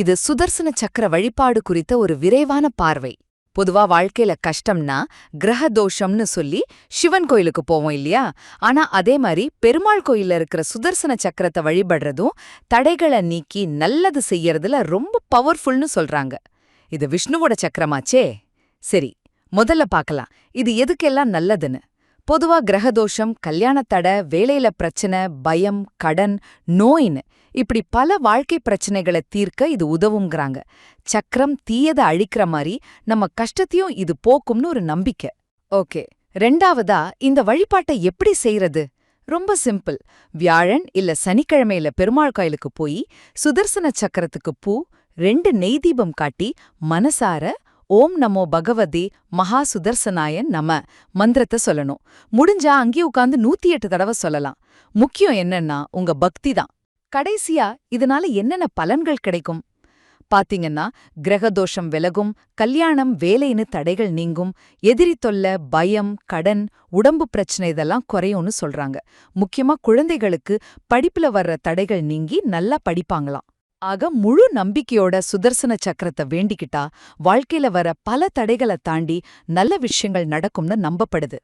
இது சுதர்சன சக்கர வழிபாடு குறித்த ஒரு விரைவான பார்வை. பொதுவா வாழ்க்கையில கஷ்டம்னா கிரக தோஷம்னு சொல்லி சிவன் கோயிலுக்கு போவோம் இல்லையா? ஆனா அதே மாதிரி பெருமாள் கோயில்ல இருக்கிற சுதர்சன சக்கரத்தை வழிபடுறதும் தடைகளை நீக்கி நல்லது செய்யறதுல ரொம்ப பவர்ஃபுல்னு சொல்றாங்க. இது விஷ்ணுவோட சக்கரமாச்சே. சரி, முதல்ல பார்க்கலாம் இது எதுக்கெல்லாம் நல்லதுன்னு. பொதுவா கிரகதோஷம், கல்யாணத்தடை, வேலையில பிரச்சனை, பயம், கடன், நோயின்னு இப்படி பல வாழ்க்கை பிரச்சனைகளை தீர்க்க இது உதவுங்கிறாங்க. சக்கரம் தீயத அழிக்கிற மாதிரி நம்ம கஷ்டத்தையும் இது போக்கும்னு ஒரு நம்பிக்கை. ஓகே, ரெண்டாவதா இந்த வழிபாட்டை எப்படி செய்யறது? ரொம்ப சிம்பிள். வியாழன் இல்ல சனிக்கிழமையில பெருமாள் கோயிலுக்கு போய் சுதர்சன சக்கரத்துக்கு பூ, 2 நெய் தீபம் காட்டி மனசார ஓம் நமோ பகவதே மகா சுதர்சனாய நம மந்திரத்தை சொல்லணும். முடிஞ்சா அங்கே உட்கார்ந்து 108 தடவை சொல்லலாம். முக்கியம் என்னன்னா உங்க பக்தி தான். கடைசியா இதனால என்னென்ன பலன்கள் கிடைக்கும் பாத்தீங்கன்னா, கிரகதோஷம் விலகும், கல்யாணம் வேலைன்னு தடைகள் நீங்கும், எதிரி தொல்லை, பயம், கடன், உடம்பு பிரச்சனை இதெல்லாம் குறையும்னு சொல்றாங்க. முக்கியமா குழந்தைகளுக்கு படிப்புல வர்ற தடைகள் நீங்கி நல்லா படிப்பாங்களாம். ஆக முழு நம்பிக்கையோட சுதர்சன சக்கரத்தை வேண்டிக்கிட்டா வாழ்க்கையில வர பல தடைகளை தாண்டி நல்ல விஷயங்கள் நடக்கும்னு நம்பப்படுது.